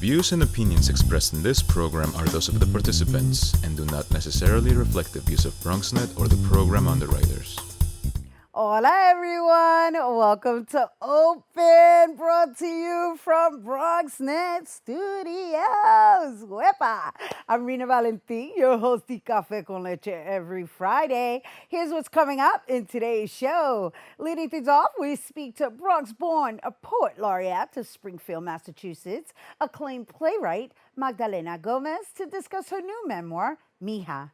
views and opinions expressed in this program are those of the participants and do not necessarily reflect the views of BronxNet or the program underwriters. Hola everyone, welcome to Open, brought to you from BronxNet Studios. Wepa! I'm Rhina Valentin, your host of Café con Leche every Friday. Here's what's coming up in today's show. Leading things off, we speak to Bronx Born, a Poet Laureate of Springfield, Massachusetts, acclaimed playwright Magdalena Gómez to discuss her new memoir, Mija.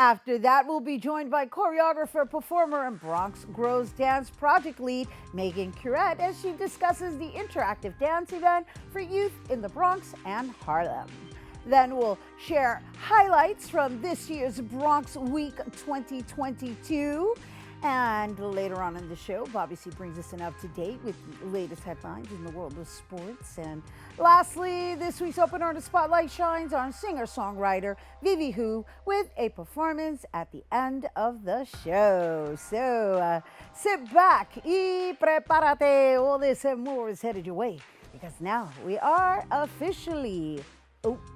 After that, we'll be joined by choreographer, performer, and Bronx Grows Dance project lead Megan Curet as she discusses the interactive dance event for youth in the Bronx and Harlem. Then we'll share highlights from this year's Bronx Week 2022. And later on in the show, Bobby C brings us an up-to-date with the latest headlines in the world of sports. And lastly, this week's Open Artist Spotlight shines on singer-songwriter Vivi Hu with a performance at the end of the show. So sit back y prepárate. All this and more is headed your way because now we are officially open.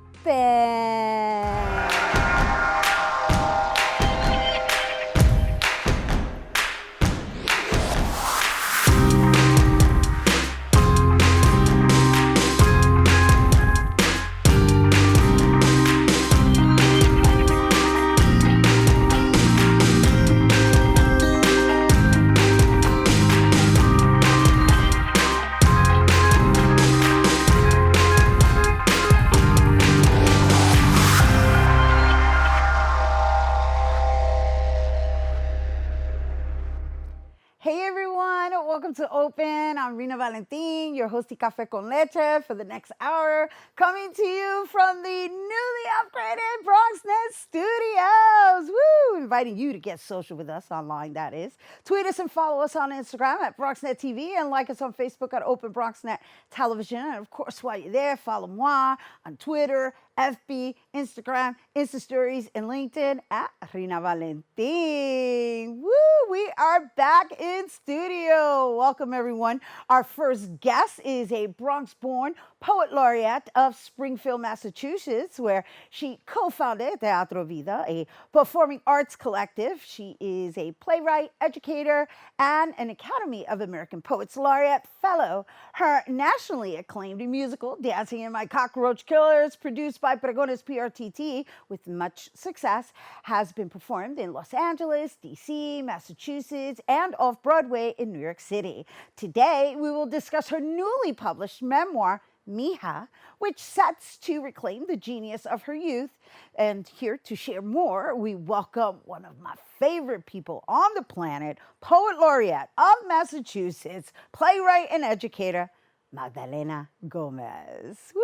Welcome to Open. I'm Rhina Valentin, your host of Café con Leche for the next hour, coming to you from the newly upgraded BronxNet Studios. Woo! Inviting you to get social with us online, that is. Tweet us and follow us on Instagram at BronxNet TV and like us on Facebook at Open BronxNet Television. And of course, while you're there, follow moi on Twitter, FB, Instagram, Insta Stories, and LinkedIn at Rhina Valentin. Woo! We are back in studio. Welcome, everyone. Our first guest is a Bronx-born Poet Laureate of Springfield, Massachusetts, where she co-founded Teatro Vida, a performing arts collective. She is a playwright, educator, and an Academy of American Poets Laureate fellow. Her nationally acclaimed musical, Dancing in My Cockroach Killers, produced by Pregones PRTT with much success, has been performed in Los Angeles, D.C., Massachusetts, and off-Broadway in New York City. Today, we will discuss her newly published memoir, Mija, which sets to reclaim the genius of her youth. And here to share more, we welcome one of my favorite people on the planet, Poet Laureate of Massachusetts, playwright and educator, Magdalena Gómez. Woo!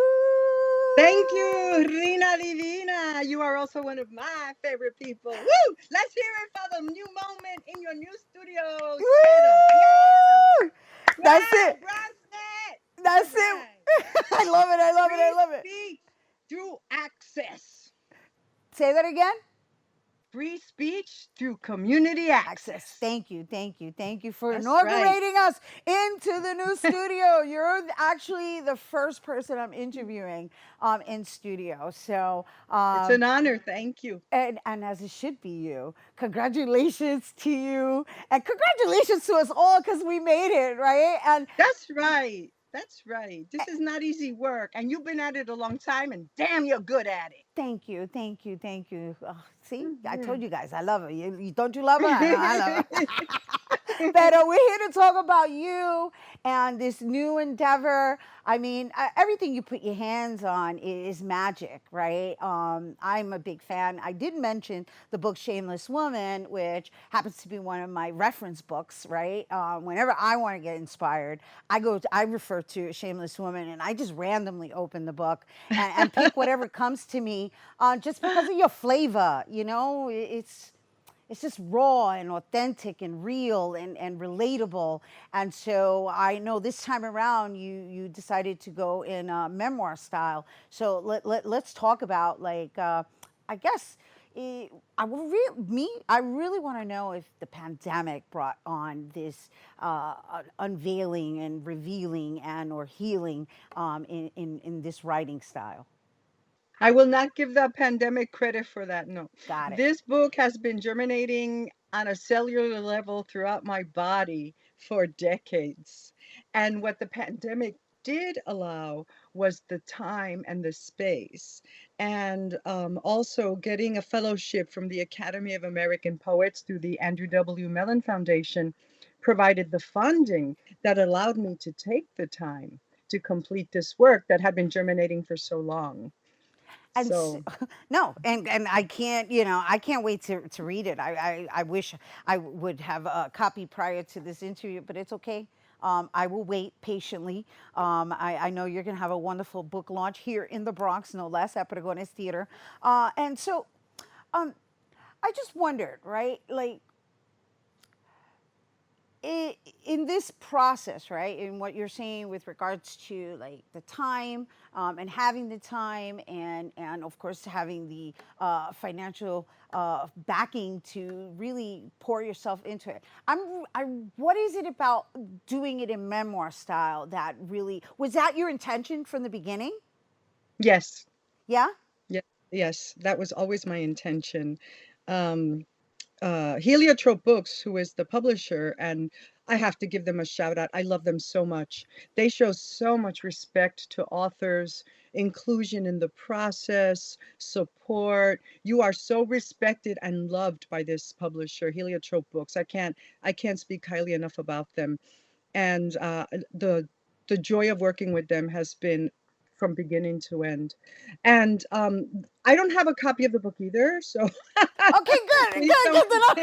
Thank you, Rhina Divina. You are also one of my favorite people. Woo! Let's hear it for the new moment in your new studio setup. Yeah! That's it. BronxNet. That's it. I love it. I love it. I love it. Free speech through access. Say that again. Free speech through community access. Thank you. Thank you. Thank you for inaugurating us into the new studio. You're actually the first person I'm interviewing in studio. So it's an honor. Thank you. And as it should be you. Congratulations to you. And congratulations to us all because we made it, right? And that's right. That's right. This is not easy work. And you've been at it a long time, and damn, you're good at it. Thank you. Thank you. Thank you. Oh, see, I told you guys, I love her. Don't you love her? I love her. But we're here to talk about you and this new endeavor. I mean, everything you put your hands on is magic, right? I'm a big fan. I did mention the book Shameless Woman, which happens to be one of my reference books, right? Whenever I want to get inspired, I refer to Shameless Woman, and I just randomly open the book and pick whatever comes to me just because of your flavor, you know? It's just raw and authentic and real and relatable. And so I know this time around you decided to go in memoir style. So let's talk about, like, I guess I really want to know if the pandemic brought on this unveiling and revealing and or healing in this writing style. I will not give the pandemic credit for that. No. Got it. This book has been germinating on a cellular level throughout my body for decades. And what the pandemic did allow was the time and the space. And also getting a fellowship from the Academy of American Poets through the Andrew W. Mellon Foundation provided the funding that allowed me to take the time to complete this work that had been germinating for so long. And So, no, and I can't, I can't wait to read it. I wish I would have a copy prior to this interview, but it's okay. I will wait patiently. I know you're going to have a wonderful book launch here in the Bronx, no less, at Pregones Theater. And so um, I just wondered, right? Like, in this process, right, in what you're saying with regards to like the time and having the time and of course having the financial backing to really pour yourself into it. What is it about doing it in memoir style that really was that your intention from the beginning? yes, Yeah. yes, yes, that was always my intention. Um, Heliotrope Books, who is the publisher, and I have to give them a shout out. I love them so much. They show so much respect to authors, inclusion in the process, support. You are so respected and loved by this publisher, Heliotrope Books. I can't speak highly enough about them. And the joy of working with them has been from beginning to end. And I don't have a copy of the book either, so Okay, good, please good, don't good to know.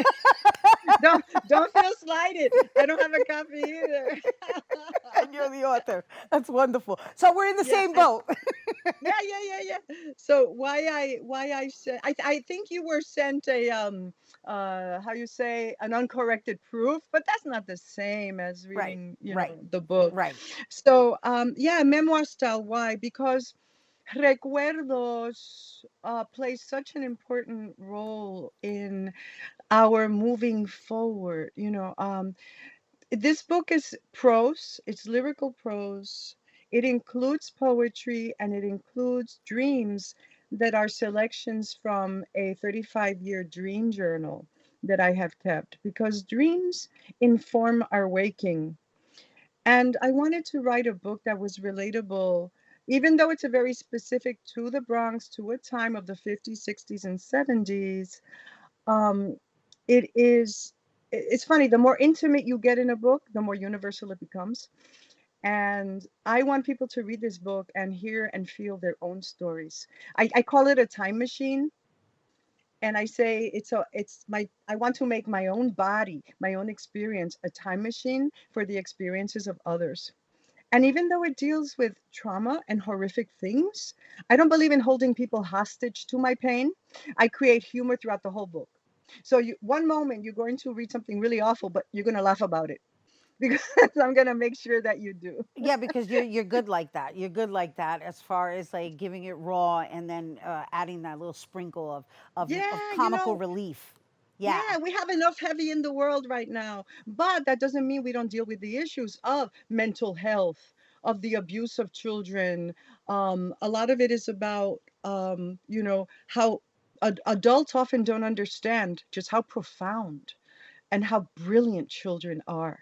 don't feel slighted. I don't have a copy either. And you're the author. That's wonderful. So we're in the Yeah, same boat. yeah. So why I said I think you were sent a how you say an uncorrected proof, but that's not the same as Right, reading, right, the book. right. So yeah, memoir style. Why? Because recuerdos plays such an important role in our moving forward. This book is prose, it's lyrical prose. It includes poetry and it includes dreams that are selections from a 35-year dream journal that I have kept because dreams inform our waking. And I wanted to write a book that was relatable, even though it's a very specific to the Bronx, to a time of the 50s, 60s, and 70s. Um, it is it's funny, the more intimate you get in a book, the more universal it becomes. And I want people to read this book and hear and feel their own stories. I call it a time machine. And I say I want to make my own body, my own experience, a time machine for the experiences of others. And even though it deals with trauma and horrific things, I don't believe in holding people hostage to my pain. I create humor throughout the whole book. So one moment you're going to read something really awful, but you're going to laugh about it because I'm going to make sure that you do. Yeah, because you're good like that. You're good like that as far as like giving it raw and then adding that little sprinkle of Yeah, comical relief. Yeah. yeah, we have enough heavy in the world right now, but that doesn't mean we don't deal with the issues of mental health, of the abuse of children. A lot of it is about, how adults often don't understand just how profound and how brilliant children are.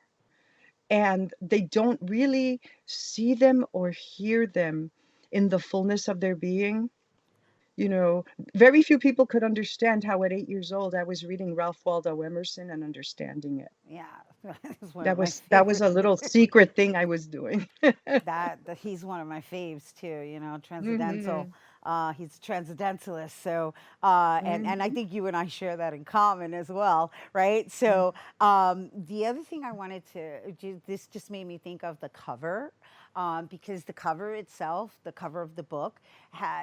And they don't really see them or hear them in the fullness of their being. You know, very few people could understand how at 8 years old I was reading Ralph Waldo Emerson and understanding it. Yeah. It's one of That my was that was a favorites. little secret thing I was doing. That he's one of my faves too. Transcendental. Mhm. He's a transcendentalist. So, and I Mhm. think you and I share that in common as well, right? Mhm. So, the other thing I wanted this just made me think of the cover. Because the cover itself, the cover of the book,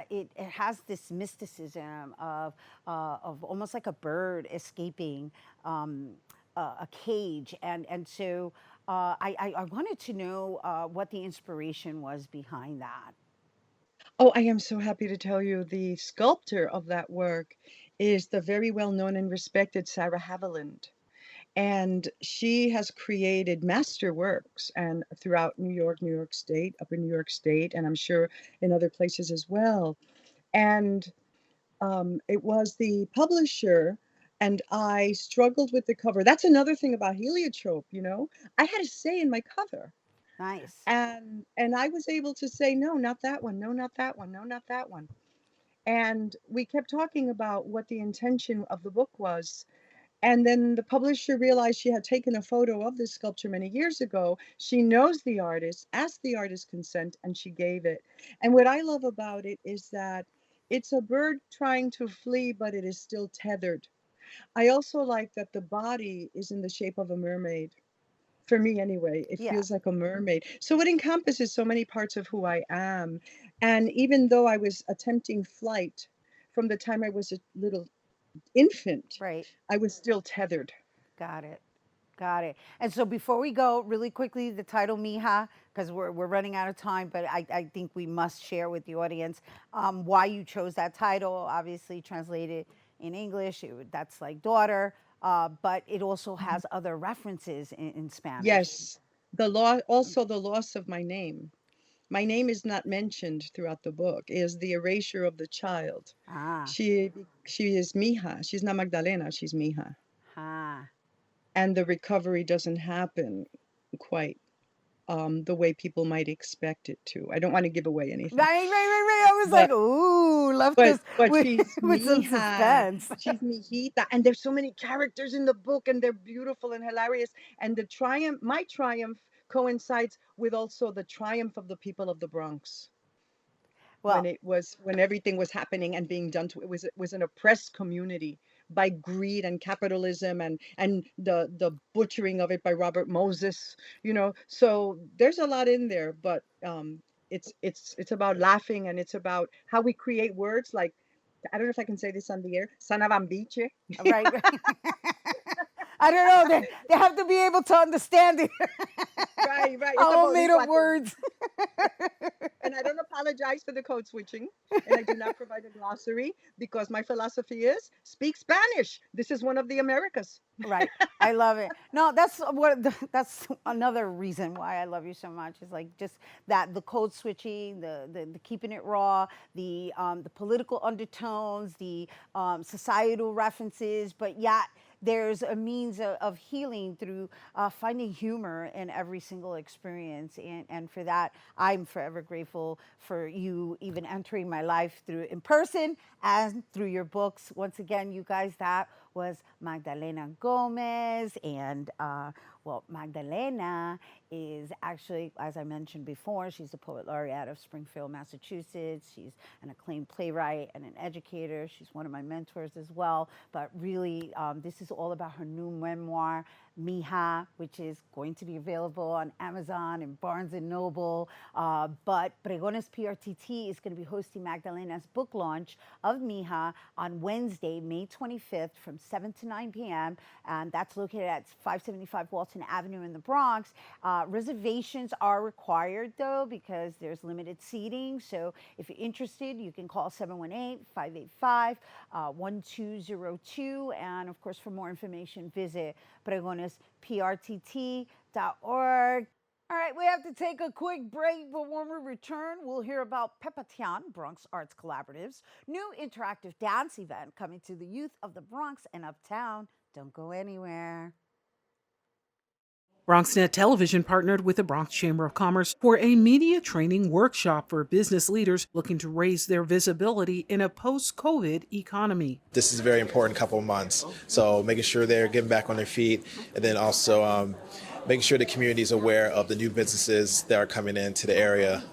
it has this mysticism of almost like a bird escaping a cage, and so I wanted to know what the inspiration was behind that. Oh, I am so happy to tell you the sculptor of that work is the very well-known and respected Sarah Haviland. And she has created masterworks and throughout New York State, up in New York State, and I'm sure in other places as well. And it was the publisher, and I struggled with the cover. That's another thing about heliotrope, you know. I had a say in my cover. Nice. And I was able to say, no, not that one, no, not that one, no, not that one. And we kept talking about what the intention of the book was. And then the publisher realized she had taken a photo of this sculpture many years ago. She knows the artist, asked the artist's consent, and she gave it. And what I love about it is that it's a bird trying to flee, but it is still tethered. I also like that the body is in the shape of a mermaid. For me, anyway, it Yeah. feels like a mermaid. So it encompasses so many parts of who I am. And even though I was attempting flight from the time I was a little infant, Right. I was still tethered. Got it. Got it. And so before we go, really quickly, the title Mija, because we're running out of time, but I think we must share with the audience why you chose that title. Obviously, translated in English, that's like daughter, but it also has other references in Spanish. Yes, also the loss of my name. My name is not mentioned throughout the book, is the erasure of the child. Ah, She is Mija. She's not Magdalena, she's Mija. ah. And the recovery doesn't happen quite the way people might expect it to. I don't want to give away anything. Right. I was like, But ooh, left us but with, she's with some Mija. suspense. She's Mijita. And there's so many characters in the book, and they're beautiful and hilarious. And the triumph, my triumph, coincides with also the triumph of the people of the Bronx. Well, When everything was happening and being done to it was an oppressed community by greed and capitalism and the butchering of it by Robert Moses, you know. So there's a lot in there, but it's about laughing, and it's about how we create words like, I don't know if I can say this on the air, sanavambiche. right. I don't know. They have to be able to understand it. Right. It's All a made up boricua thing. words. And I don't apologize for the code switching, and I do not provide a glossary because my philosophy is speak Spanish. This is one of the Americas. Right. I love it. No, that's another reason why I love you so much, is like just that the code switching, the keeping it raw, the political undertones, the societal references, but yet there's a means of healing through finding humor in every single experience. And for that, I'm forever grateful for you even entering my life through in person and through your books. Once again, you guys, that was Magdalena Gómez. And well, Magdalena is actually, as I mentioned before, she's the Poet Laureate of Springfield, Massachusetts. She's an acclaimed playwright and an educator. She's one of my mentors as well. But really, this is all about her new memoir, Mija, which is going to be available on Amazon and Barnes and Noble. But Pregones PRTT is going to be hosting Magdalena's book launch of Mija on Wednesday, May 25th from 7 to 9 p.m. And that's located at 575 Walton Avenue in the Bronx. Reservations are required, though, because there's limited seating. So if you're interested, you can call 718-585-1202. And of course, for more information, visit pregonesprtt.org. All right, we have to take a quick break, but when we return, we'll hear about Pepatian, Bronx Arts Collaborative's new interactive dance event coming to the youth of the Bronx and Uptown. Don't go anywhere. BronxNet Television partnered with the Bronx Chamber of Commerce for a media training workshop for business leaders looking to raise their visibility in a post-COVID economy. This is a very important couple of months, so making sure they're getting back on their feet, and then also making sure the community is aware of the new businesses that are coming into the area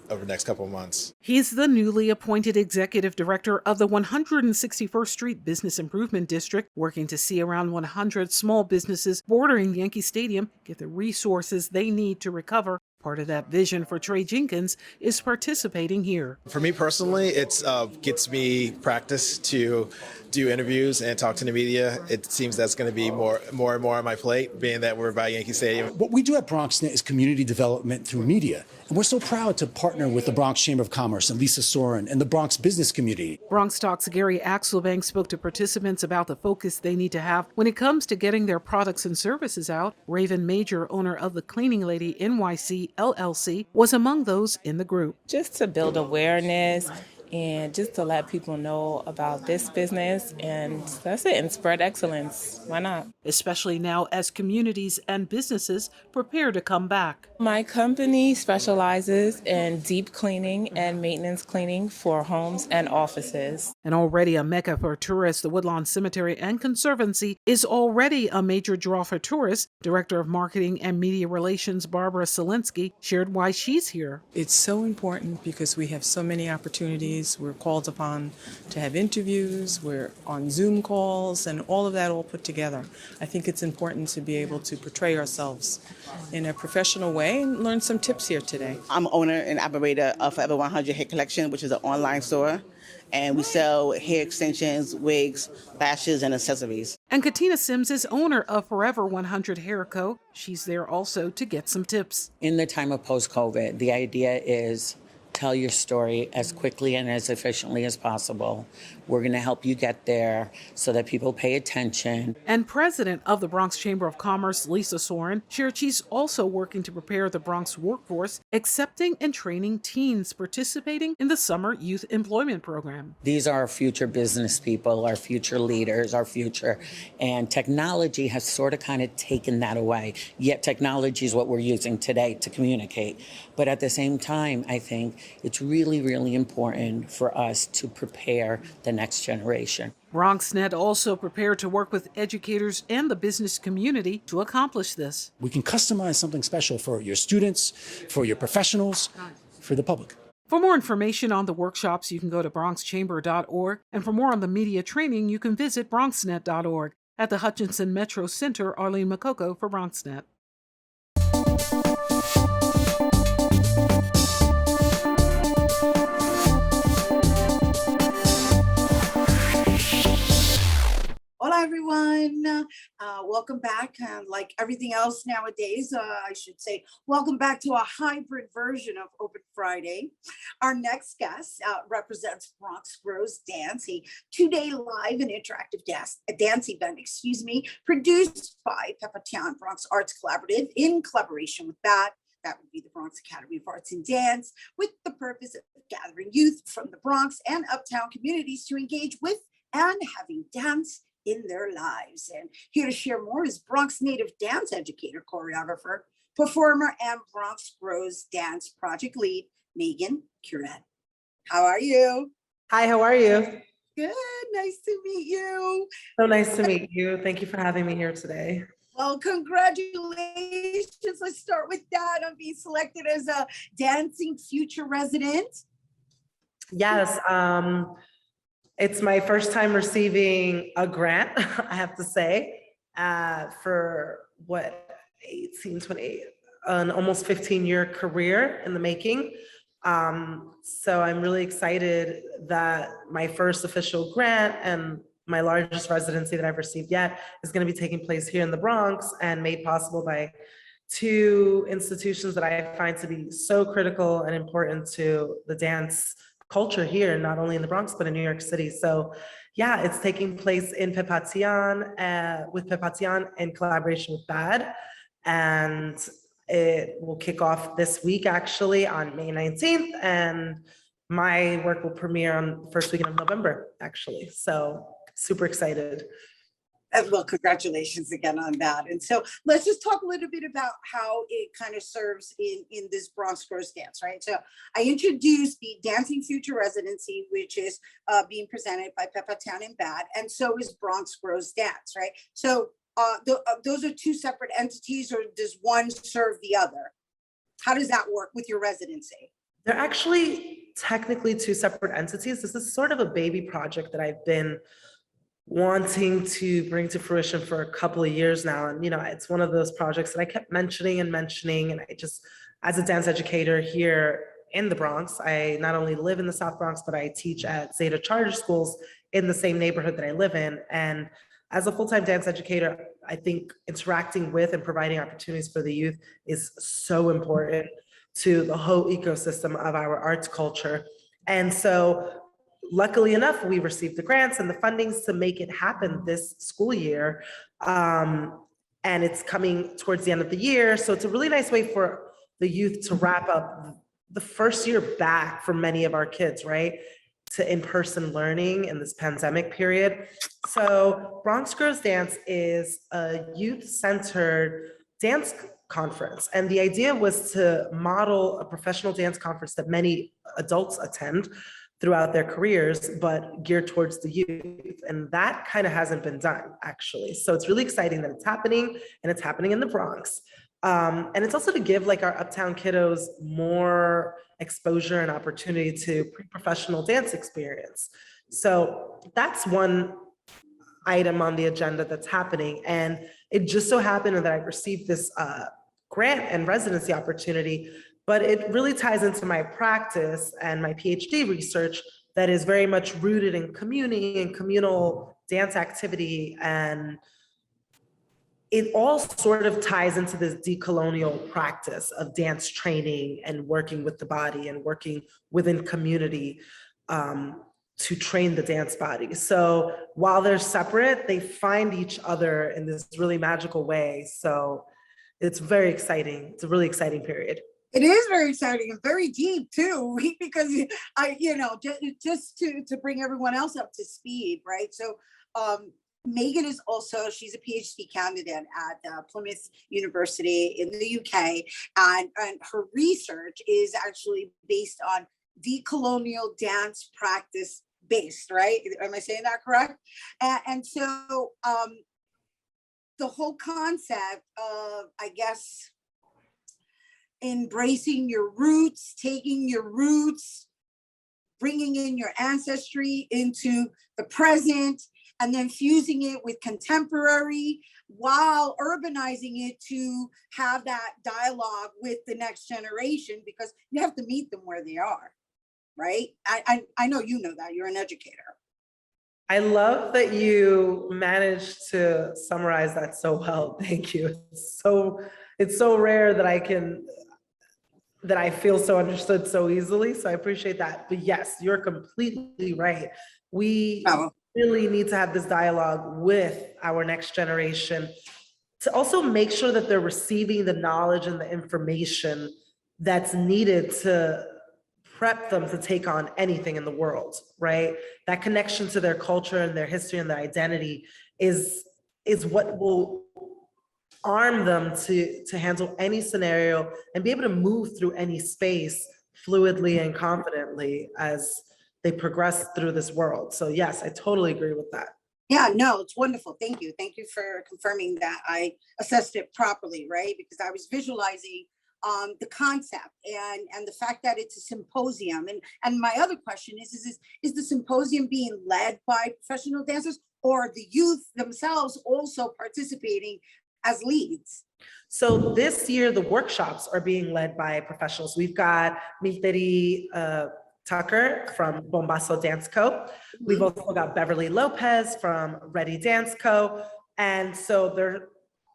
over the next couple of months. He's the newly appointed executive director of the 161st Street Business Improvement District, working to see around 100 small businesses bordering Yankee Stadium get the resources they need to recover Part of that vision for Trey Jenkins is participating here. For me personally, it gets me practice to do interviews and talk to the media. It seems that's going to be more and more on my plate, being that we're by Yankee Stadium. What we do at BronxNet is community development through media. And we're so proud to partner with the Bronx Chamber of Commerce and Lisa Soren and the Bronx business community. Bronx Talks' Gary Axelbank spoke to participants about the focus they need to have when it comes to getting their products and services out. Raven Major, owner of the Cleaning Lady NYC LLC, was among those in the group. Just to build awareness and just to let people know about this business, and that's it, and spread excellence. Why not? Especially now as communities and businesses prepare to come back. My company specializes in deep cleaning and maintenance cleaning for homes and offices. And already a mecca for tourists, the Woodlawn Cemetery and Conservancy is already a major draw for tourists. Director of Marketing and Media Relations Barbara Solinsky shared why she's here. It's so important because we have so many opportunities. We're called upon to have interviews, we're on Zoom calls, and all of that all put together. I think it's important to be able to portray ourselves in a professional way and learn some tips here today. I'm owner and operator of Forever 100 Hair Collection, which is an online store. And we sell hair extensions, wigs, lashes, and accessories. And Katina Sims is owner of Forever 100 Hair Co. She's there also to get some tips. In the time of post-COVID, the idea is tell your story as quickly and as efficiently as possible. We're going to help you get there so that people pay attention. And president of the Bronx Chamber of Commerce, Lisa Soren, shared she's also working to prepare the Bronx workforce, accepting and training teens participating in the Summer Youth Employment Program. These are our future business people, our future leaders, our future. And technology has sort of kind of taken that away. Yet technology is what we're using today to communicate. But at the same time, I think it's really, really important for us to prepare the next generation. BronxNet also prepared to work with educators and the business community to accomplish this. We can customize something special for your students, for your professionals, for the public. For more information on the workshops, you can go to bronxchamber.org. And for more on the media training, you can visit bronxnet.org. At the Hutchinson Metro Center, Arlene Makoko for BronxNet. Hola, everyone. Welcome back. Like everything else nowadays, I should say, welcome back to a hybrid version of Open Friday. Our next guest represents Bronx Grows Dance, a two-day live and interactive dance event, produced by Pepatian Bronx Arts Collaborative in collaboration with that would be the Bronx Academy of Arts and Dance, with the purpose of gathering youth from the Bronx and uptown communities to engage with and having dance in their lives. And here to share more is Bronx native dance educator, choreographer, performer, and Bronx Grows Dance project lead, Megan Curet. How are you? Hi, how are you? Good, nice to meet you. So nice to meet you. Thank you for having me here today. Well, congratulations. Let's start with that on being selected as a Dancing Future resident. Yes, it's my first time receiving a grant, I have to say, for 18, 28, an almost 15-year career in the making. So I'm really excited that my first official grant and my largest residency that I've received yet is going to be taking place here in the Bronx and made possible by two institutions that I find to be so critical and important to the dance culture here, not only in the Bronx, but in New York City. So yeah, it's taking place in Pepatian, with Pepatian in collaboration with BAD. And it will kick off this week, actually, on May 19th. And my work will premiere on the first weekend of November, actually. So super excited. Well, congratulations again on that. And so let's just talk a little bit about how it kind of serves in this Bronx Grows Dance, right? So I introduced the Dancing Future residency, which is being presented by Pepatian and BAD, and so is Bronx Grows Dance, right? So those are two separate entities, or does one serve the other? How does that work with your residency? They're actually technically two separate entities. This is sort of a baby project that I've been wanting to bring to fruition for a couple of years now. And, you know, it's one of those projects that I kept mentioning, and I just as a dance educator here in the Bronx, I not only live in the South Bronx, but I teach at Zeta Charter Schools in the same neighborhood that I live in. And as a full-time dance educator, I think interacting with and providing opportunities for the youth is so important to the whole ecosystem of our arts culture. And so luckily enough, we received the grants and the fundings to make it happen this school year. And it's coming towards the end of the year. So it's a really nice way for the youth to wrap up the first year back for many of our kids, right? To in-person learning in this pandemic period. So Bronx Grows Dance is a youth-centered dance conference. And the idea was to model a professional dance conference that many adults attend throughout their careers, but geared towards the youth. And that kind of hasn't been done, actually. So it's really exciting that it's happening, and it's happening in the Bronx. And it's also to give like our uptown kiddos more exposure and opportunity to pre-professional dance experience. So that's one item on the agenda that's happening. And it just so happened that I received this grant and residency opportunity, but it really ties into my practice and my PhD research that is very much rooted in community and communal dance activity. And it all sort of ties into this decolonial practice of dance training and working with the body and working within community to train the dance body. So while they're separate, they find each other in this really magical way. So it's very exciting. It's a really exciting period. It is very exciting and very deep too, because just to bring everyone else up to speed, right? So Megan is also, she's a PhD candidate at Plymouth University in the UK, and her research is actually based on decolonial dance practice based, right? Am I saying that correct? And so the whole concept of, I guess, embracing your roots, taking your roots, bringing in your ancestry into the present, and then fusing it with contemporary while urbanizing it to have that dialogue with the next generation, because you have to meet them where they are, right? I know you know that, you're an educator. I love that you managed to summarize that so well. Thank you. It's so rare that I feel so understood so easily. So I appreciate that. But yes, you're completely right. We really need to have this dialogue with our next generation to also make sure that they're receiving the knowledge and the information that's needed to prep them to take on anything in the world, right? That connection to their culture and their history and their identity is what will arm them to handle any scenario and be able to move through any space fluidly and confidently as they progress through this world. So yes, I totally agree with that. Yeah, no, it's wonderful. Thank you. Thank you for confirming that I assessed it properly, right? Because I was visualizing the concept and the fact that it's a symposium. And my other question is the symposium being led by professional dancers, or the youth themselves also participating as leads? So this year, the workshops are being led by professionals. We've got Megan Tucker from Bombasso Dance Co. We've also got Beverly Lopez from Ready Dance Co. And so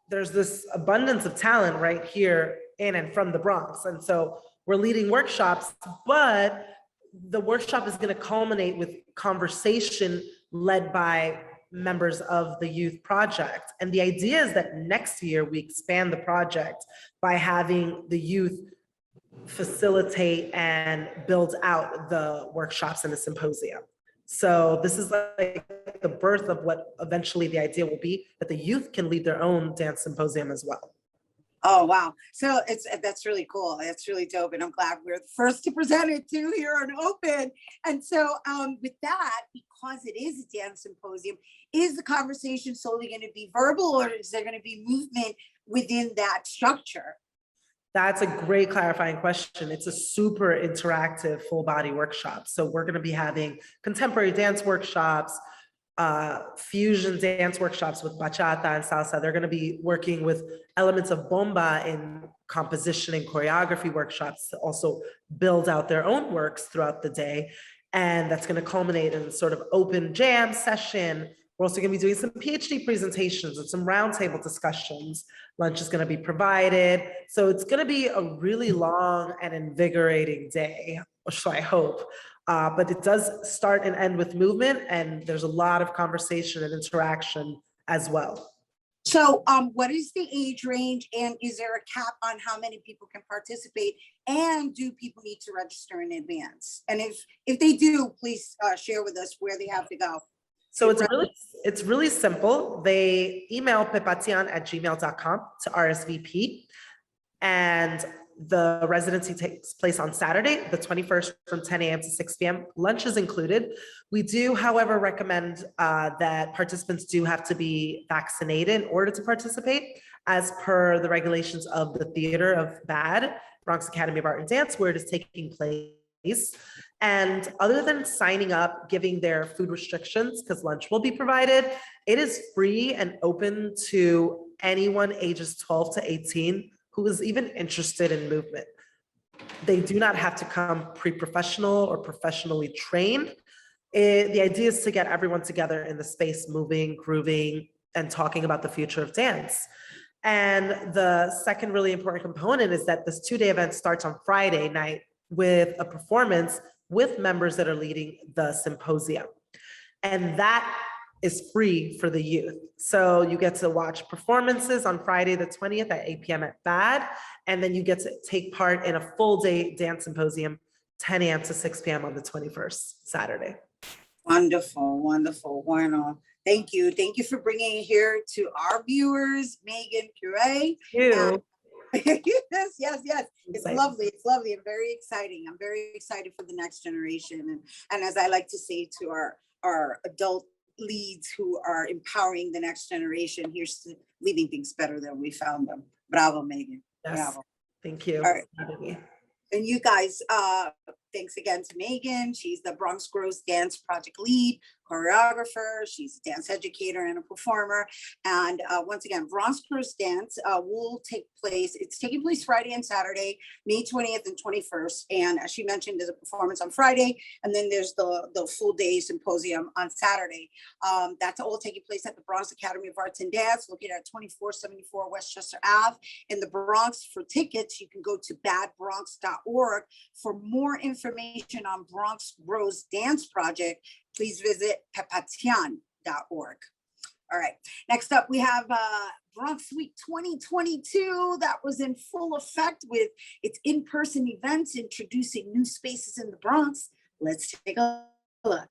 there's this abundance of talent right here in and from the Bronx. And so we're leading workshops, but the workshop is going to culminate with conversation led by members of the youth project. And the idea is that next year we expand the project by having the youth facilitate and build out the workshops and the symposium. So this is like the birth of what eventually the idea will be, that the youth can lead their own dance symposium as well. Oh, wow. So that's really cool. That's really dope. And I'm glad we're the first to present it too here on Open. And so with that, because it is a dance symposium, is the conversation solely going to be verbal, or is there going to be movement within that structure? That's a great clarifying question. It's a super interactive full body workshop. So we're going to be having contemporary dance workshops, fusion dance workshops with bachata and salsa. They're going to be working with elements of bomba in composition and choreography workshops to also build out their own works throughout the day. And that's going to culminate in sort of open jam session. We're also going to be doing some PhD presentations and some roundtable discussions. Lunch is going to be provided. So it's going to be a really long and invigorating day, so I hope. But it does start and end with movement, and there's a lot of conversation and interaction as well. So what is the age range, and is there a cap on how many people can participate? And do people need to register in advance? And if they do, please share with us where they have to go. So it's really simple. They email pepatian@gmail.com to RSVP, and the residency takes place on Saturday, the 21st, from 10 a.m. to 6 p.m. Lunch is included. We do, however, recommend that participants do have to be vaccinated in order to participate, as per the regulations of the Theater of BAD, Bronx Academy of Art and Dance, where it is taking place. And other than signing up, giving their food restrictions, because lunch will be provided, it is free and open to anyone ages 12 to 18 who is even interested in movement. They do not have to come pre-professional or professionally trained. The idea is to get everyone together in the space, moving, grooving, and talking about the future of dance. And the second really important component is that this 2-day event starts on Friday night with a performance with members that are leading the symposium. And that is free for the youth. So you get to watch performances on Friday the 20th at 8 p.m. at BAD, and then you get to take part in a full day dance symposium, 10 a.m. to 6 p.m. on the 21st, Saturday. Wonderful, wonderful, wonderful. Thank you. Thank you for bringing it here to our viewers, Megan Curet. Yes. It's lovely. It's lovely and very exciting. I'm very excited for the next generation. And as I like to say to our adult leads who are empowering the next generation, here's to leaving things better than we found them. Bravo, Megan. Yes. Bravo. Thank you. All right. And you guys, thanks again to Megan. She's the Bronx Grows Dance project lead, choreographer. She's a dance educator and a performer. And once again, Bronx Grows Dance will take place. It's taking place Friday and Saturday, May 20th and 21st. And as she mentioned, there's a performance on Friday, and then there's the full day symposium on Saturday. That's all taking place at the Bronx Academy of Arts and Dance, located at 2474 Westchester Ave in the Bronx. For tickets, you can go to badbronx.org. For more information on Bronx Grows Dance Project, please visit pepatian.org. All right, next up we have Bronx Week 2022 that was in full effect with its in-person events introducing new spaces in the Bronx. Let's take a look.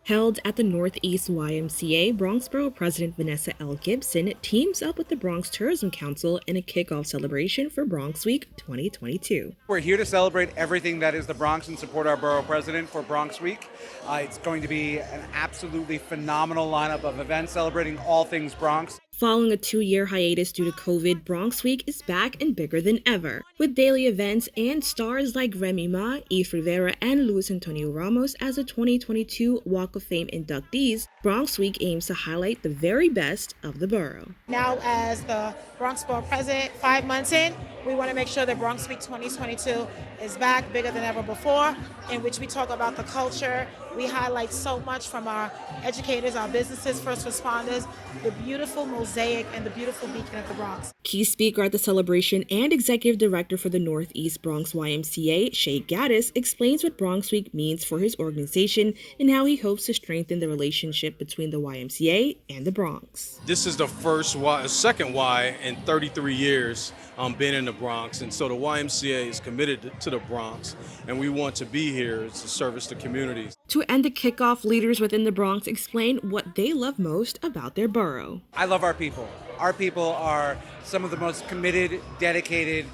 Held at the Northeast YMCA, Bronx Borough President Vanessa L. Gibson teams up with the Bronx Tourism Council in a kickoff celebration for Bronx Week 2022. We're here to celebrate everything that is the Bronx and support our borough president for Bronx Week. It's going to be an absolutely phenomenal lineup of events celebrating all things Bronx. Following a 2-year hiatus due to COVID, Bronx Week is back and bigger than ever. With daily events and stars like Remy Ma, Eve Rivera, and Luis Antonio Ramos as the 2022 Walk of Fame inductees, Bronx Week aims to highlight the very best of the borough. Now, as the Bronx Borough President, 5 months in, we want to make sure that Bronx Week 2022 is back, bigger than ever before, in which we talk about the culture. We highlight so much from our educators, our businesses, first responders, the beautiful mosaic and the beautiful beacon of the Bronx. Key speaker at the celebration and executive director for the Northeast Bronx YMCA, Shay Gaddis, explains what Bronx Week means for his organization and how he hopes to strengthen the relationship between the YMCA and the Bronx. This is the second Y in 33 years being in the Bronx, and so the YMCA is committed to the Bronx, and we want to be here to service the communities. To end the kickoff, leaders within the Bronx explain what they love most about their borough. I love our people. Our people are some of the most committed, dedicated,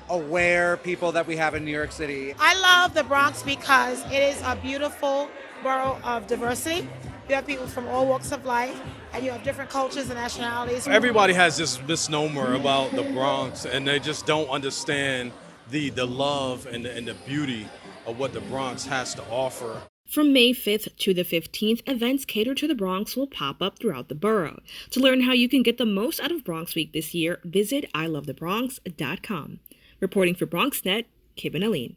aware people that we have in New York City. I love the Bronx because it is a beautiful borough of diversity. You have people from all walks of life, and you have different cultures and nationalities. Everybody has this misnomer about the Bronx, and they just don't understand the love and the beauty of what the Bronx has to offer. From May 5th to the 15th, events catered to the Bronx will pop up throughout the borough. To learn how you can get the most out of Bronx Week this year, visit ilovethebronx.com. Reporting for BronxNet, Kib and Aline.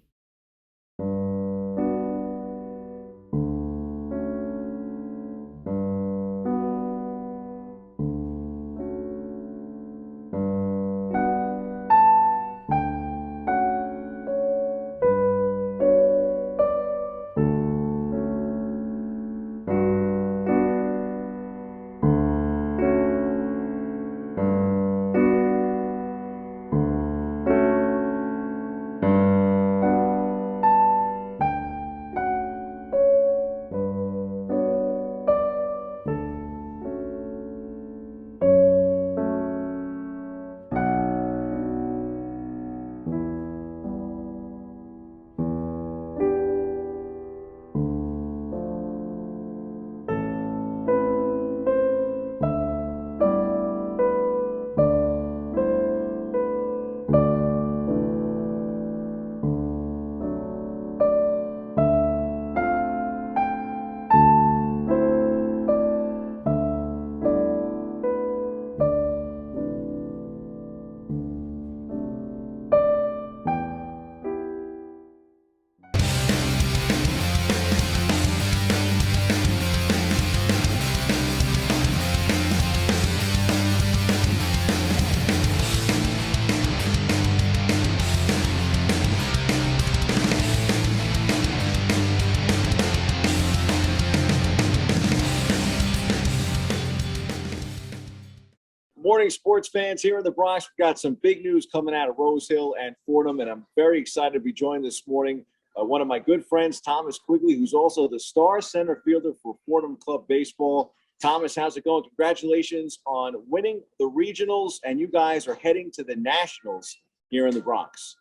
Morning, sports fans. Here in the Bronx, we've got some big news coming out of Rose Hill and Fordham, and I'm very excited to be joined this morning by one of my good friends, Thomas Quigley, who's also the star center fielder for Fordham Club Baseball. Thomas, how's it going? Congratulations on winning the regionals, and you guys are heading to the nationals here in the Bronx.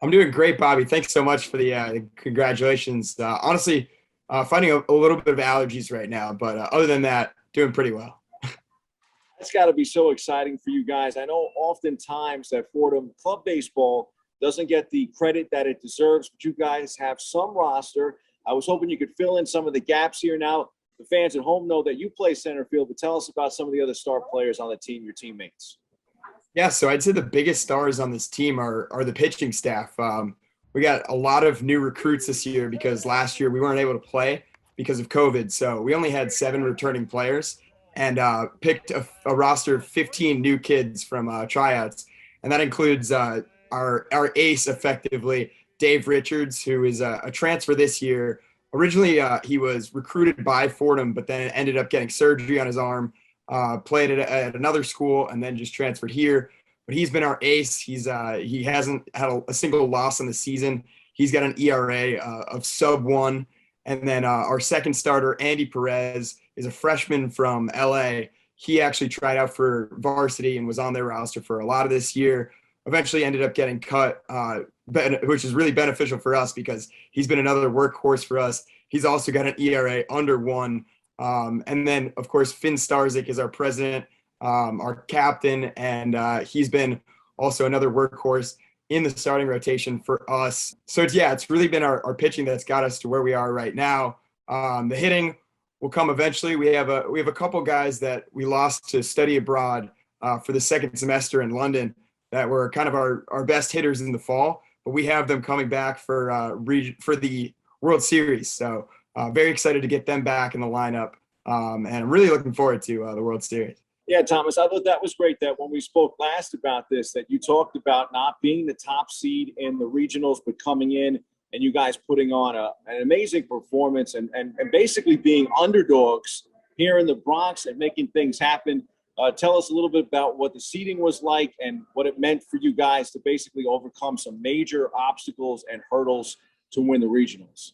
I'm doing great, Bobby. Thanks so much for the congratulations. Honestly, fighting a little bit of allergies right now, but other than that, doing pretty well. It's got to be so exciting for you guys. I know oftentimes that Fordham Club Baseball doesn't get the credit that it deserves, but you guys have some roster. I was hoping you could fill in some of the gaps here. Now, the fans at home know that you play center field, but tell us about some of the other star players on the team, your teammates. Yeah, so I'd say the biggest stars on this team are the pitching staff. We got a lot of new recruits this year because last year we weren't able to play because of COVID. So we only had 7 returning players and picked a roster of 15 new kids from tryouts. And that includes our ace, effectively, Dave Richards, who is a transfer this year. Originally, he was recruited by Fordham, but then ended up getting surgery on his arm, played at another school, and then just transferred here. But he's been our ace. He hasn't had a single loss in the season. He's got an ERA of sub-1. And then our second starter, Andy Perez, is a freshman from LA. He actually tried out for varsity and was on their roster for a lot of this year. Eventually ended up getting cut, which is really beneficial for us because he's been another workhorse for us. He's also got an ERA under 1. And then, of course, Finn Starzik is our president, our captain, and he's been also another workhorse in the starting rotation for us. So it's really been our pitching that's got us to where we are right now. The hitting will come eventually. We have a couple guys that we lost to study abroad for the second semester in London that were kind of our best hitters in the fall, but we have them coming back for the World Series. So very excited to get them back in the lineup, and I'm really looking forward to the World Series. Yeah, Thomas, I thought that was great that when we spoke last about this, that you talked about not being the top seed in the regionals, but coming in and you guys putting on an amazing performance and basically being underdogs here in the Bronx and making things happen. Tell us a little bit about what the seeding was like and what it meant for you guys to basically overcome some major obstacles and hurdles to win the regionals.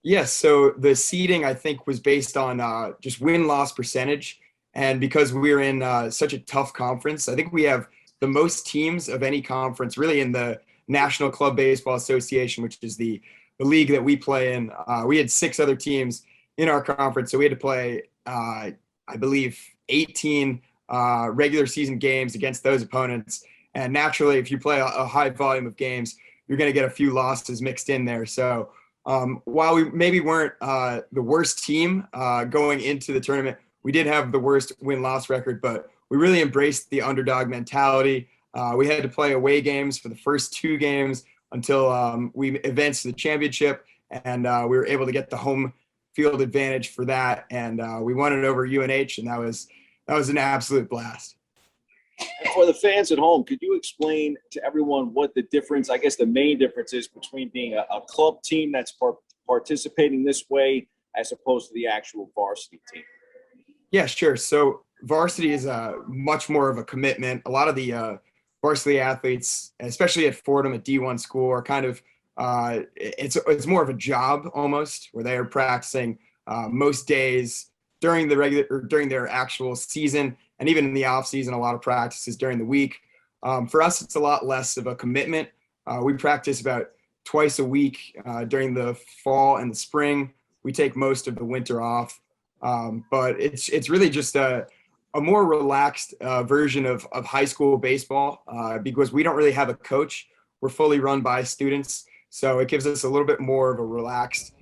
Yes, so the seeding, I think, was based on just win-loss percentage. And because we're in such a tough conference, I think we have the most teams of any conference really in the National Club Baseball Association, which is the league that we play in. We had 6 other teams in our conference, so we had to play, I believe, 18 regular season games against those opponents. And naturally, if you play a high volume of games, you're going to get a few losses mixed in there. So While we maybe weren't the worst team going into the tournament, we did have the worst win-loss record, but we really embraced the underdog mentality. We had to play away games for the first 2 games until we advanced to the championship, and we were able to get the home field advantage for that, and we won it over UNH, and that was an absolute blast. And for the fans at home, could you explain to everyone what the difference, I guess the main difference is between being a club team that's participating this way as opposed to the actual varsity team? Yeah, sure. So varsity is much more of a commitment. A lot of the varsity athletes, especially at Fordham at D1 school, are kind of it's more of a job almost, where they are practicing most days during the regular or during their actual season, and even in the off season, a lot of practices during the week. For us, it's a lot less of a commitment. We practice about twice a week during the fall and the spring. We take most of the winter off, but it's really just a more relaxed version of high school baseball because we don't really have a coach. We're fully run by students, so it gives us a little bit more of a relaxed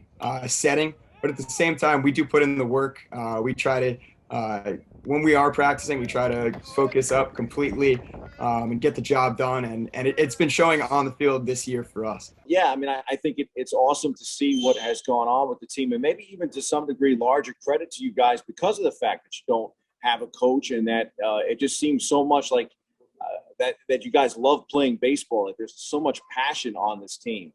setting. But at the same time, we do put in the work. We try to, when we are practicing, we try to focus up completely and get the job done. And it's been showing on the field this year for us. Yeah, I mean, I think it's awesome to see what has gone on with the team, and maybe even to some degree larger credit to you guys because of the fact that you don't have a coach, and that it just seems so much like that you guys love playing baseball. Like there's so much passion on this team.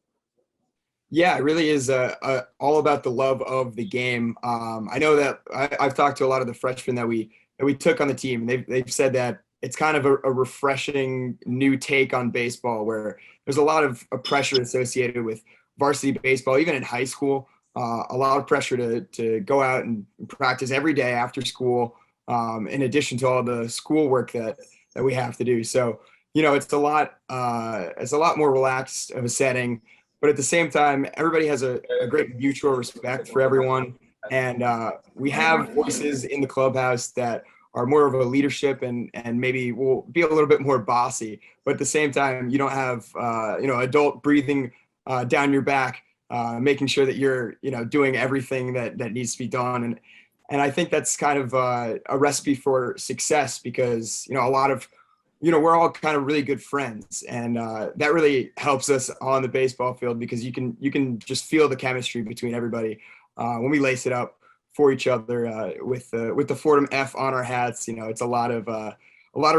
Yeah, it really is all about the love of the game. I know that I've talked to a lot of the freshmen that we took on the team, and they've said that it's kind of a refreshing new take on baseball, where there's a lot of pressure associated with varsity baseball, even in high school. A lot of pressure to go out and practice every day after school, in addition to all the schoolwork that we have to do. So, you know, it's a lot more relaxed of a setting. But at the same time, everybody has a great mutual respect for everyone. And we have voices in the clubhouse that are more of a leadership and maybe will be a little bit more bossy. But at the same time, you don't have, adult breathing down your back, making sure that you're, doing everything that needs to be done. And I think that's kind of a recipe for success because, a lot of, we're all kind of really good friends, and that really helps us on the baseball field because you can just feel the chemistry between everybody when we lace it up for each other with the Fordham F on our hats. It's a lot of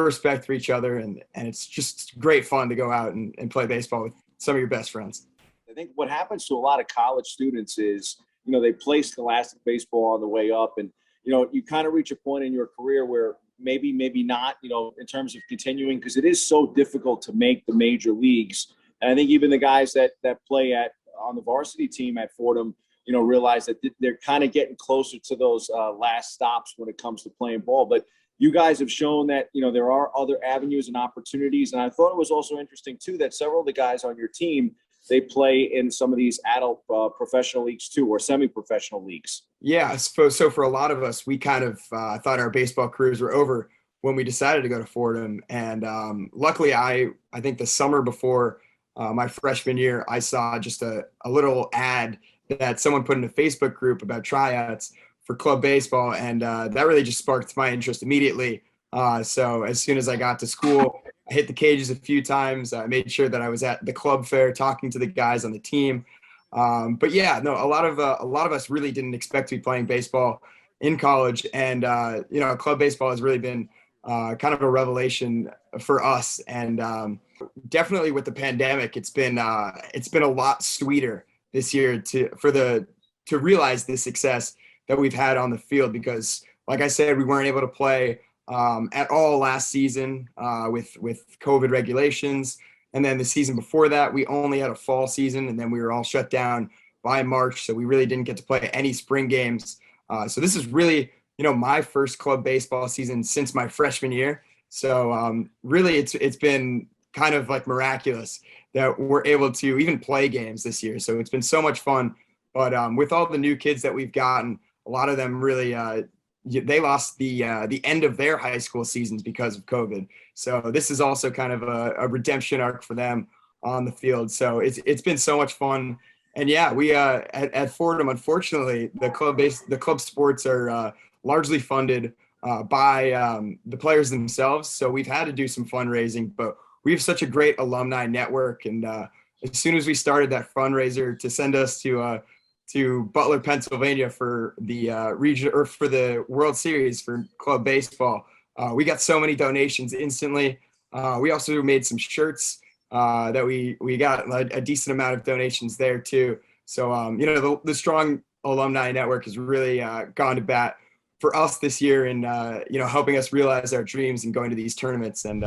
respect for each other, and it's just great fun to go out and play baseball with some of your best friends. I think what happens to a lot of college students is, they play scholastic baseball on the way up, and you kind of reach a point in your career where maybe not, in terms of continuing, because it is so difficult to make the major leagues. And I think even the guys that play on the varsity team at Fordham, realize that they're kind of getting closer to those last stops when it comes to playing ball. But you guys have shown that, there are other avenues and opportunities. And I thought it was also interesting too, that several of the guys on your team, they play in some of these adult professional leagues too, or semi-professional leagues. Yeah, I suppose so. For a lot of us, we kind of thought our baseball careers were over when we decided to go to Fordham. And luckily, I think the summer before my freshman year, I saw just a little ad that someone put in a Facebook group about tryouts for club baseball. And that really just sparked my interest immediately. So as soon as I got to school, I hit the cages a few times. I made sure that I was at the club fair talking to the guys on the team. But yeah, no, a lot of us really didn't expect to be playing baseball in college, and club baseball has really been kind of a revelation for us. And definitely with the pandemic, it's been a lot sweeter this year to realize the success that we've had on the field, because like I said, we weren't able to play at all last season with COVID regulations. And then the season before that, we only had a fall season, and then we were all shut down by March. So we really didn't get to play any spring games. So this is really, my first club baseball season since my freshman year. So really it's been kind of like miraculous that we're able to even play games this year. So it's been so much fun. But with all the new kids that we've gotten, a lot of them really, they lost the end of their high school seasons because of COVID. So this is also kind of a redemption arc for them on the field. So it's been so much fun. And yeah, we at Fordham, unfortunately, the club sports are largely funded by the players themselves. So we've had to do some fundraising, but we have such a great alumni network. And as soon as we started that fundraiser to send us to Butler, Pennsylvania for the region or for the World Series for club baseball, we got so many donations instantly. We also made some shirts that we got a decent amount of donations there too. So, the strong alumni network has really gone to bat for us this year and, helping us realize our dreams and going to these tournaments. And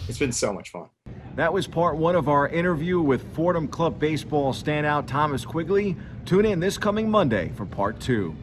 it's been so much fun. That was part one of our interview with Fordham Club Baseball standout Thomas Quigley. Tune in this coming Monday for part 2.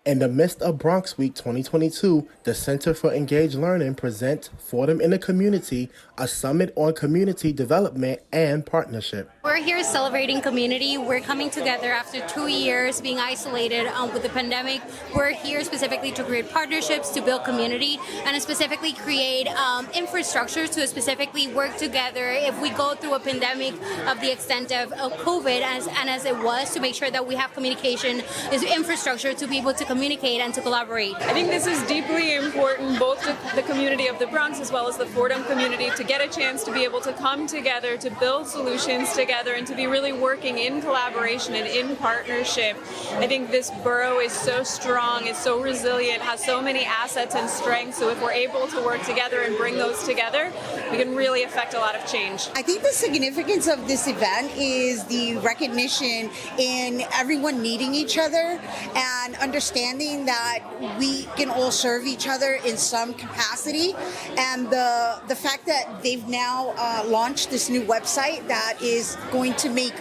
In the midst of Bronx Week 2022, the Center for Engaged Learning presents Fordham in the Community, a summit on community development and partnership. We're here celebrating community. We're coming together after 2 years being isolated with the pandemic. We're here specifically to create partnerships, to build community, and to specifically create infrastructure to specifically work together if we go through a pandemic of the extent of COVID as it was, to make sure that we have communication is infrastructure to be able to communicate and to collaborate. I think this is deeply important both to the community of the Bronx as well as the Fordham community to get a chance to be able to come together, to build solutions together, and to be really working in collaboration and in partnership. I think this borough is so strong, it's so resilient, has so many assets and strengths, so if we're able to work together and bring those together, we can really affect a lot of change. I think the significance of this event is the recognition in everyone needing each other and understanding that we can all serve each other in some capacity, and the fact that they've now launched this new website that is going to make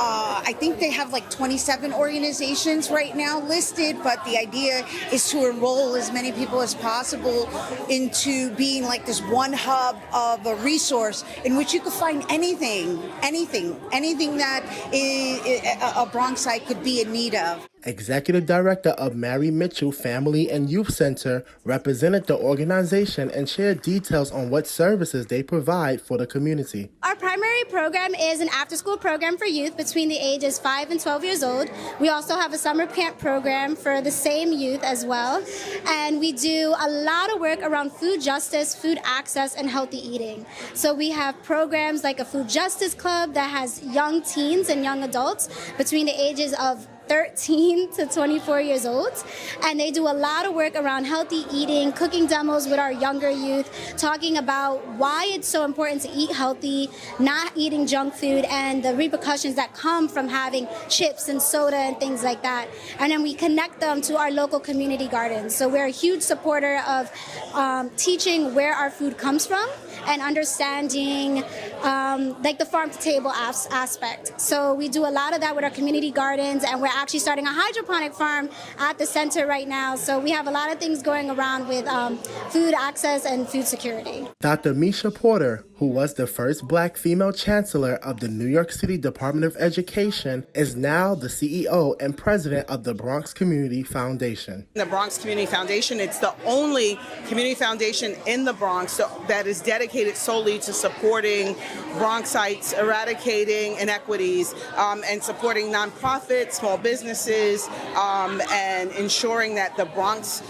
I think they have like 27 organizations right now listed, but the idea is to enroll as many people as possible into being like this one hub of a resource in which you could find anything that a Bronxite could be in need of. Executive Director of Mary Mitchell Family and Youth Center represented the organization and shared details on what services they provide for the community. Our primary program is an after-school program for youth between the ages 5 and 12 years old. We also have a summer camp program for the same youth as well. And we do a lot of work around food justice, food access, and healthy eating. So we have programs like a food justice club that has young teens and young adults between the ages of 13 to 24 years old, and they do a lot of work around healthy eating, cooking demos with our younger youth, talking about why it's so important to eat healthy, not eating junk food, and the repercussions that come from having chips and soda and things like that. And then we connect them to our local community gardens. So we're a huge supporter of teaching where our food comes from and understanding like the farm to table aspect. So we do a lot of that with our community gardens, and we're actually starting a hydroponic farm at the center right now. So we have a lot of things going around with food access and food security. Dr. Misha Porter, who was the first Black female chancellor of the New York City Department of Education, is now the CEO and president of the Bronx Community Foundation. The Bronx Community Foundation, it's the only community foundation in the Bronx that is dedicated solely to supporting Bronxites, eradicating inequities, and supporting nonprofits, small businesses, and ensuring that the Bronx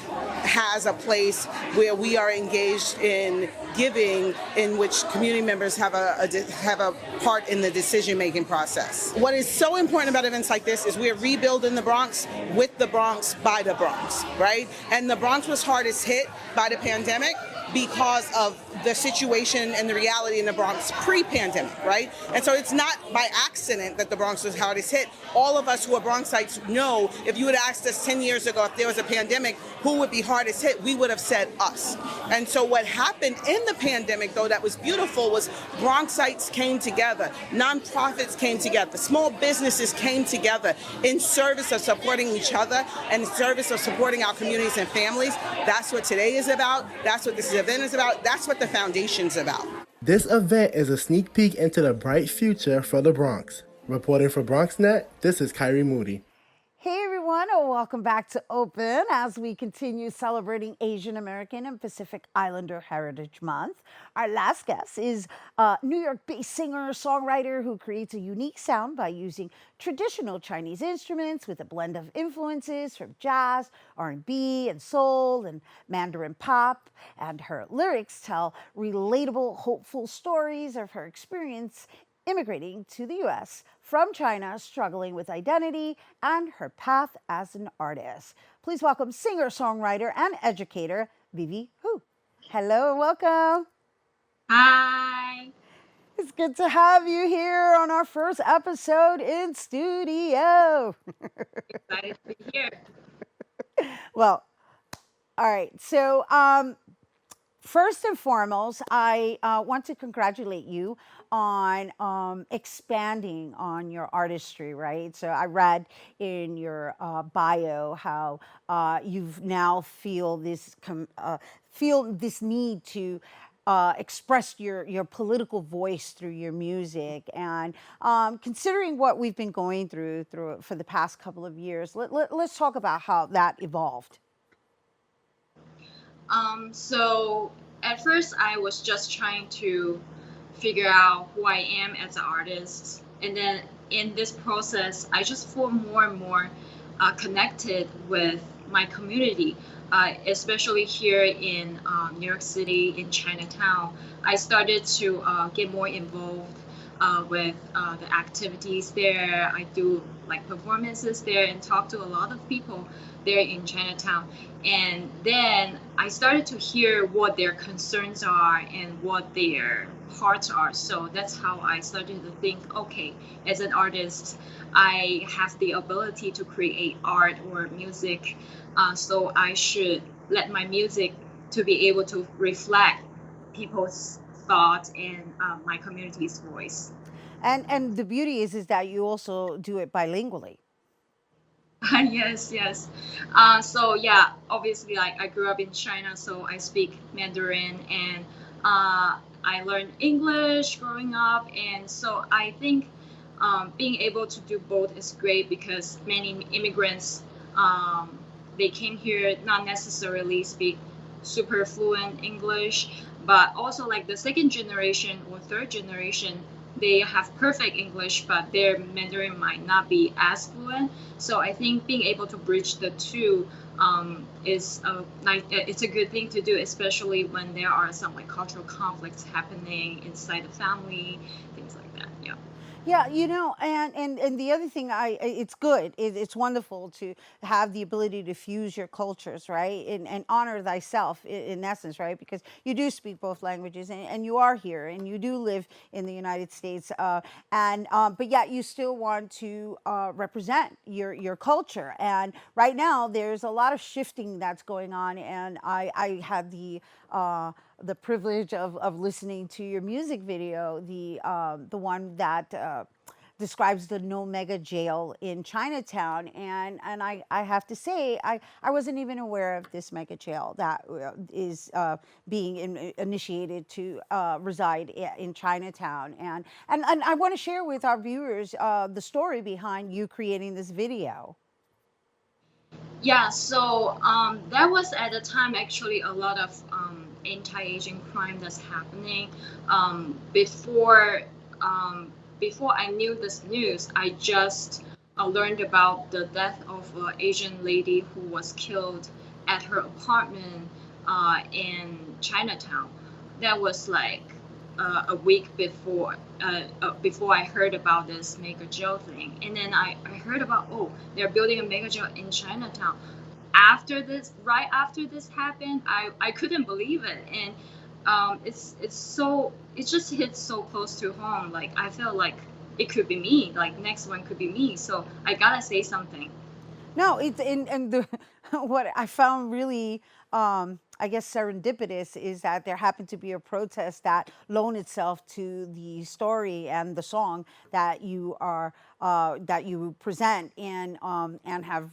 has a place where we are engaged in giving, in which community members have a part in the decision-making process. What is so important about events like this is we're rebuilding the Bronx with the Bronx by the Bronx, right? And the Bronx was hardest hit by the pandemic because of the situation and the reality in the Bronx pre-pandemic, right? And so it's not by accident that the Bronx was hardest hit. All of us who are Bronxites know if you had asked us 10 years ago if there was a pandemic, who would be hardest hit, we would have said us. And so what happened in the pandemic, though, that was beautiful was Bronxites came together, nonprofits came together, small businesses came together in service of supporting each other and in service of supporting our communities and families. That's what today is about. That's what this event is about. That's what the Foundation's about. This event is a sneak peek into the bright future for the Bronx. Reporting for BronxNet, this is Kyrie Moody. Hey everyone, and welcome back to Open as we continue celebrating Asian American and Pacific Islander Heritage Month. Our last guest is a New York-based singer-songwriter who creates a unique sound by using traditional Chinese instruments with a blend of influences from jazz, R&B, and soul, and Mandarin pop. And her lyrics tell relatable, hopeful stories of her experience immigrating to the U.S. from China, struggling with identity and her path as an artist. Please welcome singer-songwriter and educator, Vivi Hu. Hello and welcome. Hi. It's good to have you here on our first episode in studio. Excited to be here. Well, all right. So, first and foremost, I want to congratulate you on expanding on your artistry, right? So I read in your bio how you've now feel this need to express your political voice through your music. And considering what we've been going through for the past couple of years, let's talk about how that evolved. So at first I was just trying to figure out who I am as an artist. And then in this process, I just feel more and more connected with my community, especially here in New York City, in Chinatown. I started to get more involved with the activities there. I do like performances there and talk to a lot of people there in Chinatown. And then I started to hear what their concerns are and what their hearts are. So that's how I started to think, okay, as an artist, I have the ability to create art or music. So I should let my music to be able to reflect people's thoughts and my community's voice. And the beauty is that you also do it bilingually. Yes. So yeah, obviously, like I grew up in China, so I speak Mandarin, and I learned English growing up, and so I think being able to do both is great because many immigrants they came here not necessarily speak super fluent English, but also like the second generation or third generation, they have perfect English, but their Mandarin might not be as fluent. So I think being able to bridge the two is it's a good thing to do, especially when there are some like cultural conflicts happening inside the family, things like that. Yeah. Yeah, and the other thing, it's good. It's wonderful to have the ability to fuse your cultures, right? And honor thyself in essence, right? Because you do speak both languages and you are here and you do live in the United States. But yet you still want to represent your culture. And right now there's a lot of shifting that's going on. And I had the privilege of listening to your music video, the one that describes the No Mega jail in Chinatown, and I have to say I wasn't even aware of this mega jail that is being initiated to reside in Chinatown, and I want to share with our viewers the story behind you creating this video. Yeah, so that was at the time actually a lot of anti-Asian crime that's happening. Before I knew this news, I just learned about the death of an Asian lady who was killed at her apartment in Chinatown. That was like a week before I heard about this mega jail thing. And then I heard about, they're building a mega jail in Chinatown. Right after this happened, I couldn't believe it. And it just hits so close to home. Like I feel like it could be me, like next one could be me. So I gotta say something. No, what I found really, I guess, serendipitous is that there happened to be a protest that loaned itself to the story and the song that you present and have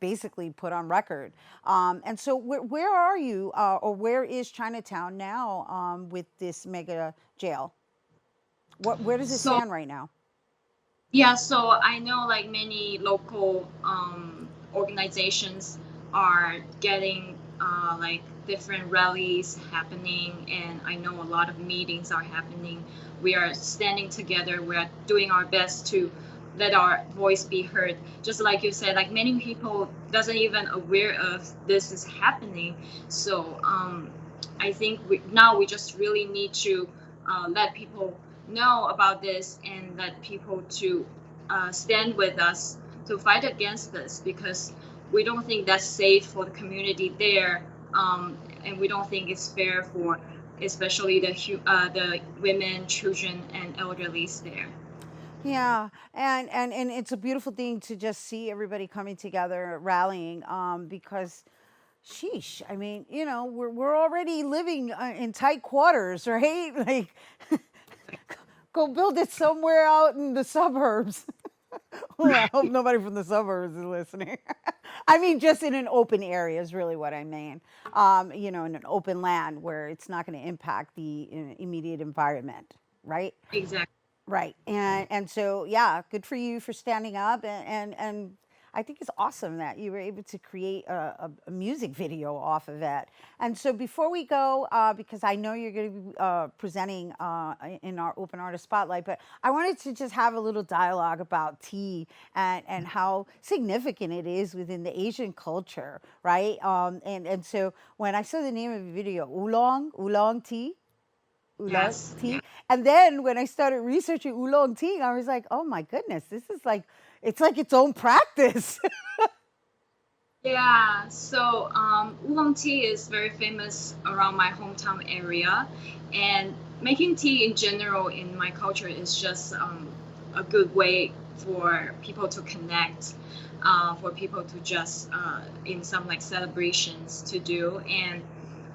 basically put on record. And so where are you, or where is Chinatown now with this mega jail? Where does it So stand right now? yeah, so I know like many local organizations are getting like different rallies happening, and I know a lot of meetings are happening. We are standing together. We are doing our best to let our voice be heard. Just like you said, like many people doesn't even aware of this is happening. So I think now we just really need to let people know about this and let people to stand with us to fight against this, because we don't think that's safe for the community there, and we don't think it's fair for especially the women, children, and elderlies there. Yeah, and it's a beautiful thing to just see everybody coming together, rallying, because, sheesh, I mean, you know, we're already living in tight quarters, right? Like, go build it somewhere out in the suburbs. Well, I hope nobody from the suburbs is listening. I mean, just in an open area is really what I mean. You know, in an open land where it's not going to impact the immediate environment, right? Exactly. Right. And so, yeah, good for you for standing up. And I think it's awesome that you were able to create a music video off of it. And so before we go, because I know you're going to be presenting in our Open Artist Spotlight, but I wanted to just have a little dialogue about tea and how significant it is within the Asian culture, right? And so when I saw the name of the video, oolong tea, oolong Yes. tea. And then when I started researching oolong tea, I was like, oh my goodness, this is like, it's like its own practice. Yeah, so oolong tea is very famous around my hometown area, and making tea in general in my culture is just a good way for people to connect, for people to just in some like celebrations to do. And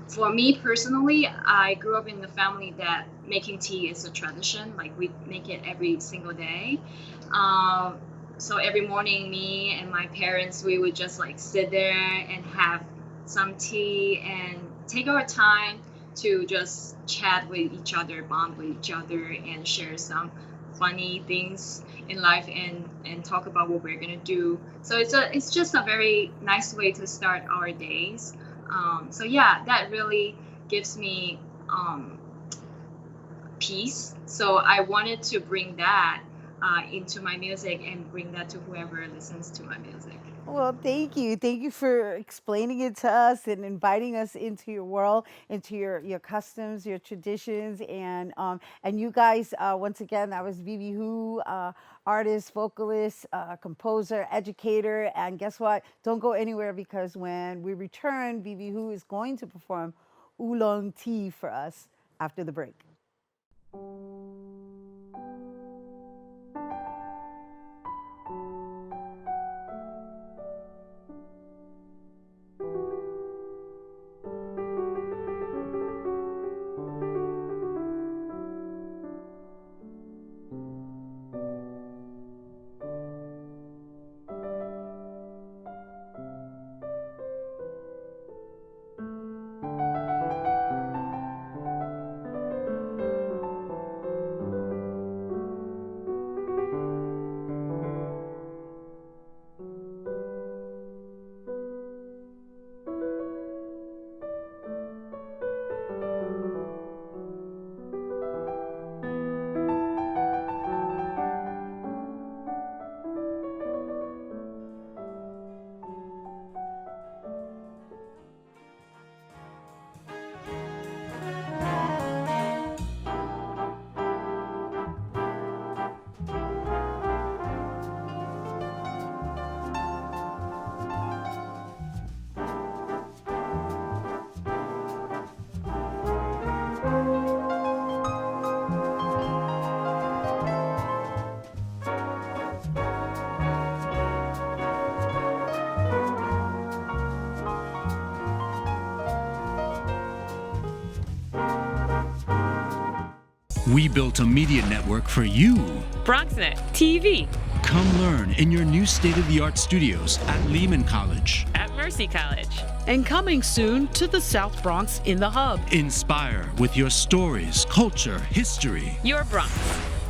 for me personally, I grew up in the family that making tea is a tradition. Like we make it every single day. Um, so every morning, me and my parents, we would just like sit there and have some tea and take our time to just chat with each other, bond with each other, and share some funny things in life and talk about what we're gonna do. So it's just a very nice way to start our days. So yeah, that really gives me peace. So I wanted to bring that into my music and bring that to whoever listens to my music. Well, thank you. Thank you for explaining it to us and inviting us into your world, into your customs, your traditions, and you guys. Once again, that was Vivi Hu, artist, vocalist, composer, educator, and guess what? Don't go anywhere because when we return, Vivi Hu is going to perform oolong tea for us after the break. We built a media network for you. BronxNet TV. Come learn in your new state-of-the-art studios at Lehman College. At Mercy College. And coming soon to the South Bronx in the Hub. Inspire with your stories, culture, history. Your Bronx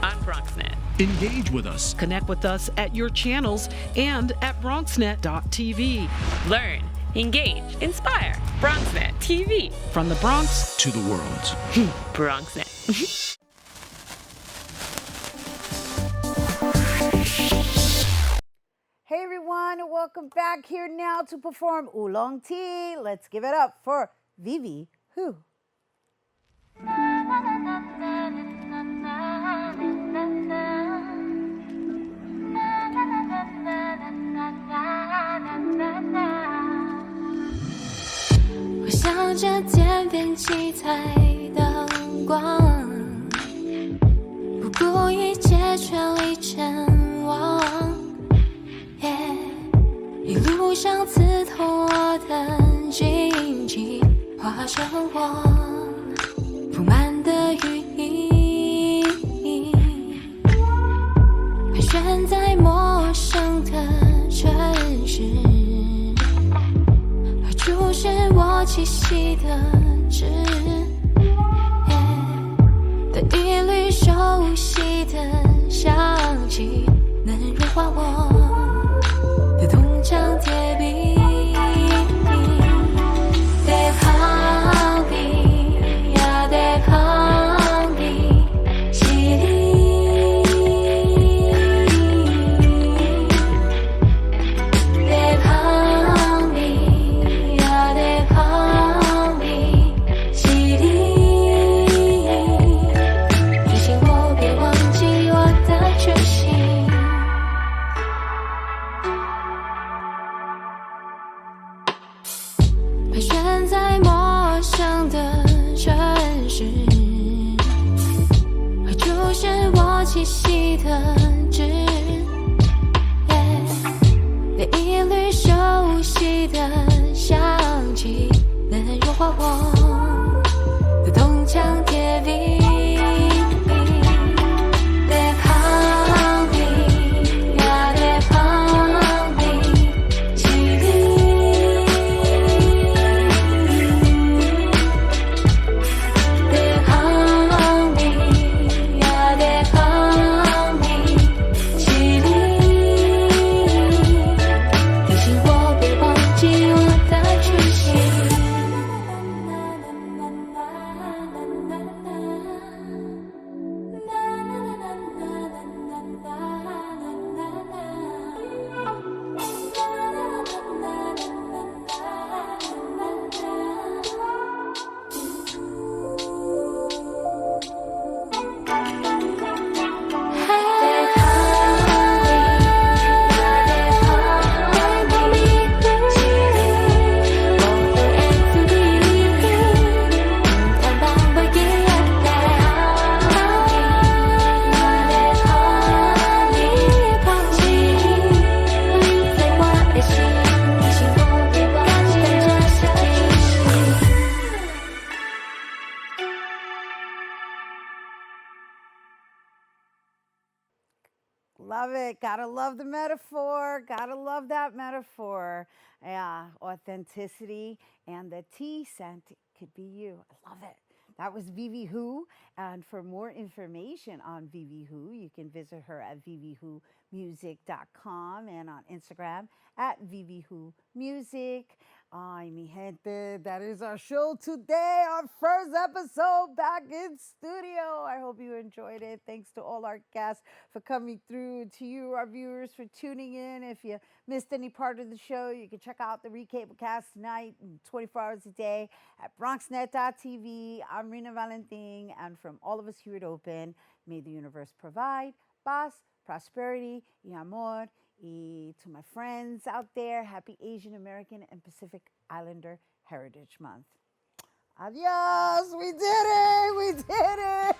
on BronxNet. Engage with us. Connect with us at your channels and at BronxNet.tv. Learn, engage, inspire. BronxNet TV. From the Bronx to the world. BronxNet. Hey everyone, welcome back here now to perform Oolong Tea. Let's give it up for Vivi Hu. Love it. Gotta love the metaphor. Gotta love that metaphor. Yeah, authenticity and the tea scent could be you. I love it. That was Vivi Hu. And for more information on Vivi Hu, you can visit her at vivihumusic.com and on Instagram at Vivi Hu Music. Ay, mi gente, that is our show today, our first episode back in studio. I hope you enjoyed it. Thanks to all our guests for coming through, and to you, our viewers, for tuning in. If you missed any part of the show, you can check out the recapcast tonight, 24 hours a day at BronxNet.tv. I'm Rhina Valentin, and from all of us here at Open, may the universe provide paz, prosperity, y amor. Y to my friends out there, happy Asian American and Pacific Islander Heritage Month. Adios, we did it, we did it.